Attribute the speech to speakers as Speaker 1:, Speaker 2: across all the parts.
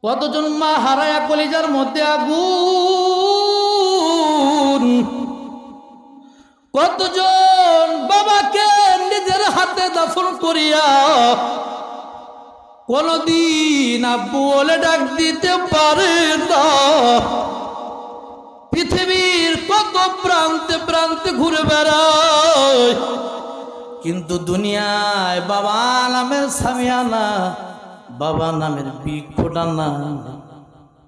Speaker 1: কতজন মা হারায়া কলিজার মধ্যে আগুন, কতজন বাবাকে নিজের হাতে দাফন করিয়া কোনদিন আব্বু বলে ডাক দিতে পারে না। পৃথিবীর কত প্রান্তে প্রান্তে ঘুরে বেড়ায়, কিন্তু দুনিয়ায় বাবা নামের সামিয়ানা, বাবা নামের বিগ ফোটানা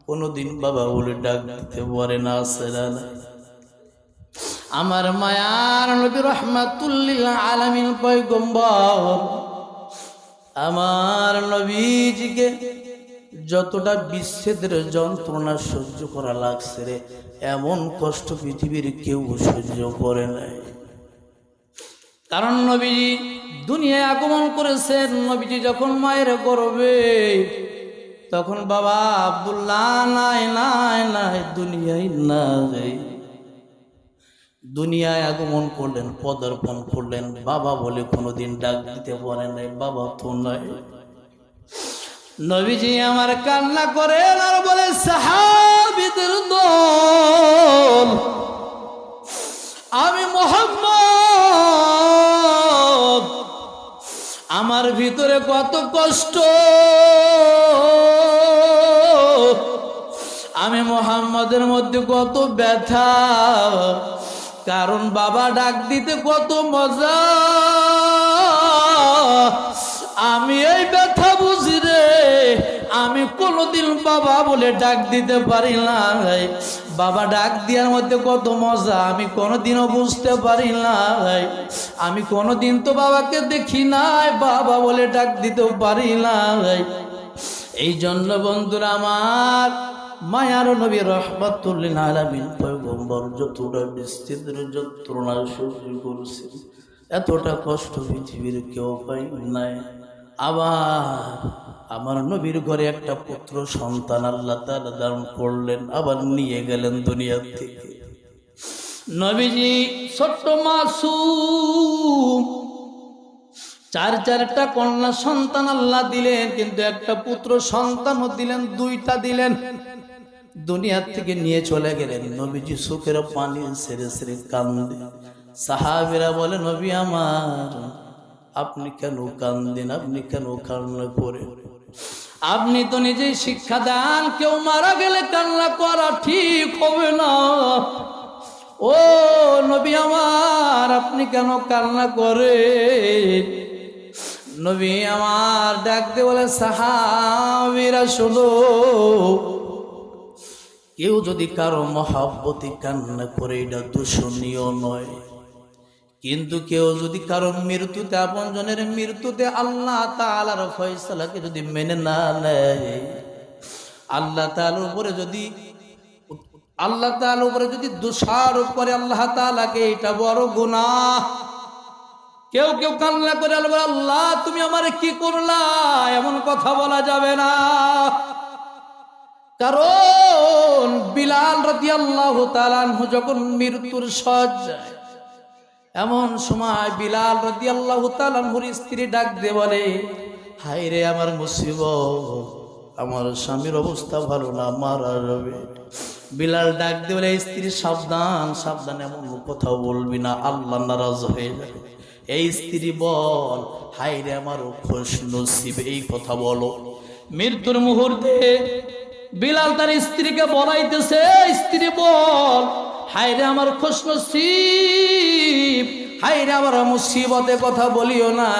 Speaker 1: কোনদিন বাবা বলে ডাক দিতে পারে না। আমার মায়ার নবী রাহমাতুল লিল আলামিন পয়গম্বর, আমার নবীজিকে যতটা বিচ্ছেদের যন্ত্রণা সহ্য করা লাগছে রে, এমন কষ্ট পৃথিবীর কেউ সহ্য করে নাই। কারণ নবীজি দুনিয়ায় আগমন করেছেন, নবীজি যখন মায়ের গর্ভে, তখন বাবা আব্দুল্লাহ নাই নাই নাই, দুনিয়ায় নাই। দুনিয়ায় আগমন করলেন, পদার্পণ করলেন, বাবা বলে কোনোদিন ডাক দিতে পারে নাই, বাবা তো নাই। নবীজি আমার কান্না করেন আর বলে, সাহাবীদের দল, আমি মুহাম্মদ, আমার ভিতরে কত কষ্ট, আমি মুহাম্মদের মধ্যে কত ব্যথা। কারণ বাবা ডাক দিতে কত মজা, আমি এই ব্যথা বুঝি রে। আমি কোনোদিন বাবা বলে ডাক দিতে পারি না। বাবা ডাক দেওয়ার মধ্যে কত মজা আমি কোনোদিনও বুঝতে পারি না। আমি কোনোদিন তো বাবাকে দেখি নাই, বাবা বলে ডাক দিতেও পারি না। এই জন্য বন্ধুরা আমার, মায়ার নবী রাহমাতুল লিল আলামিন পয়গম্বর যতটা বিচ্ছেদের যন্ত্রণা সহ্য করেছে, এতটা কষ্ট পৃথিবীর কেউ পায় নাই। আবার আমার নবীর ঘরে একটা পুত্র সন্তান আল্লাহ তাআলা দান করলেন, আবার নিয়ে গেলেন দুনিয়া থেকে। নবীজি ছোট্ট মাসুম, চারটা কন্যা সন্তান আল্লাহ দিলেন, কিন্তু একটা পুত্র সন্তানও দিলেন, দুইটা দিলেন। দুনিয়া থেকে নিয়ে চলে গেলেন। নবীজি চোখের পানি ছেড়ে ছেড়ে কান্দে। সাহাবীরা বলে, নবী আমার, আপনি কেন কান্দেন? আপনি কেন কান্না করেন? আপনি তো নিজেই শিক্ষা দেন, কেউ মারা গেলে কান্না করা ঠিক হবে না। ও নবী আমার, আপনি কেন কান্না করেন? নবী আমার ডাক দিয়ে বলে, সাহাবীরা শোনো, কেউ যদি কারো মহাব্বতে কান্না করে এটা দূষণীয় নয়, কিন্তু কেউ যদি কারো মৃত্যুতে, আপনজনের মৃত্যুতে আল্লাহ তাআলার ফয়সালাকে যদি মেনে না নেয়, আল্লাহ তাআলার উপরে যদি দোষারোপ করে আল্লাহ তাআলাকে, এটা বড় গুনাহ। কেউ কেউ কান্না করে আল্লাহ তুমি আমারে কি করলা, এমন কথা বলা যাবে না। কারণ বিলাল রাদিয়াল্লাহু তাআলা আনহু যখন মৃত্যুর শয্যায়, এমন সময় বিলাল রাদিয়াল্লাহু তাআলা আনহুর স্ত্রী ডাক দিয়ে বলে, হায় রে আমার মুসিবত, আমার স্বামীর অবস্থা ভালো না, মারা যাবে। বিলাল ডাক দিয়ে বলে, স্ত্রী সাবধান সাবধান, এমন কথা বলবি না, আল্লাহ নারাজ হয়ে যাবে। এই স্ত্রী বল, হায় রে আমার খুশ নসিব, এই কথা বলো। মৃত্যুর মুহূর্তে বিলাল তার স্ত্রীকে বলাইতেছে, স্ত্রী বল, হায় রে আমার খুশ নসিব, হায় রে আমার মুসিবতে কথা বলিও না।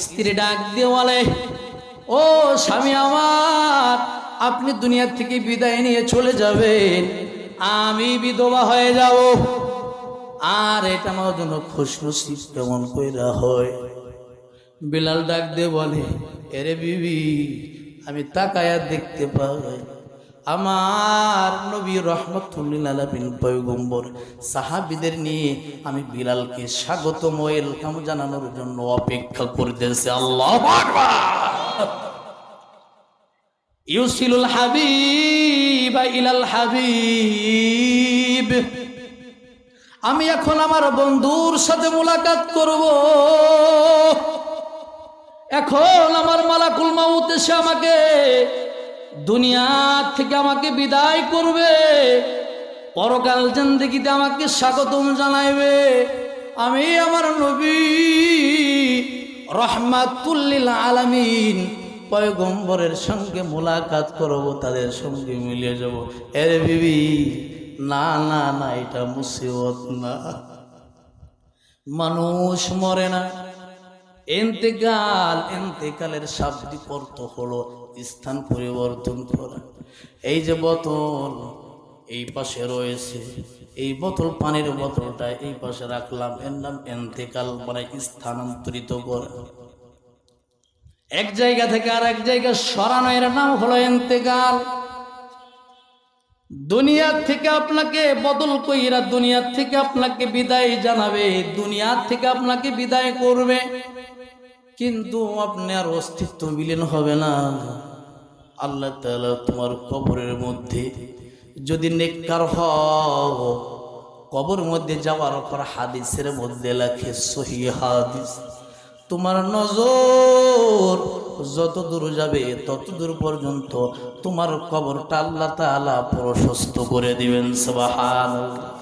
Speaker 1: স্ত্রী ডাক দিয়ে বলে, ও স্বামী আমার, আপনি দুনিয়া থেকে বিদায় নিয়ে চলে যাবেন, আমি বিধবা হয়ে যাব, আর এটা আমার জন্য খুশ নসিব কেমন কইরা হয়? বিলাল ডাক দিয়ে বলে, এরে বিবি, আমি তাকায়া দেখতে পাই আমার নবী রাহমাতুল লিল আলামিন পয়গম্বর সাহাবীদের নিয়ে আমি বিলালকে স্বাগতম ওয়েলকাম জানানোর জন্য অপেক্ষা করতেছে। আল্লাহু আকবার। ইউসিলুল হাবিব ইলাল হাবিব, আমি এখন আমার বন্ধুর সাথে মুলাকাত করব। এখন আমার মালাকুল মাউত এসে আমাকে দুনিয়া থেকে আমাকে বিদায় করবে, পরকাল জিন্দেগিতে আমাকে স্বাগতম জানাইবে। আমি আমার নবী রহমাতুল লিল আলামিন পয়গম্বরের সঙ্গে মোলাকাত করব, তাদের সঙ্গে মিলিয়ে যাব। এর বিবি, না না না, এটা মুসিবত না। মানুষ মরে না, ইন্তেকালের শাব্দিক অর্থ হলো স্থান পরিবর্তন করা। এই যে বোতল এই পাশে রয়েছে, এই বোতল, পানির বোতলটা এই পাশে রাখলাম, এর নাম ইন্তেকাল, মানে স্থানান্তরিত করা। এক জায়গা থেকে আর এক জায়গা সরানো, এর নাম হলো ইন্তেকাল। দুনিয়া থেকে আপনাকে বদল কইরা দুনিয়া থেকে আপনাকে বিদায় জানাবে, দুনিয়া থেকে আপনাকে বিদায় করবে, কিন্তু আপনার অস্তিত্ব মিলন হবে না। আল্লাহ তাআলা তোমার কবরের মধ্যে যদি নেককার হও, কবর মধ্যে যাওয়ার পর হাদিসের মধ্যে লেখে, সহিহ হাদিস, তোমার নজর যত দূর যাবে তত দূর পর্যন্ত তোমার কবরটা আল্লাহ তাআলা প্রশস্ত করে দিবেন। সুবহানাল্লাহ।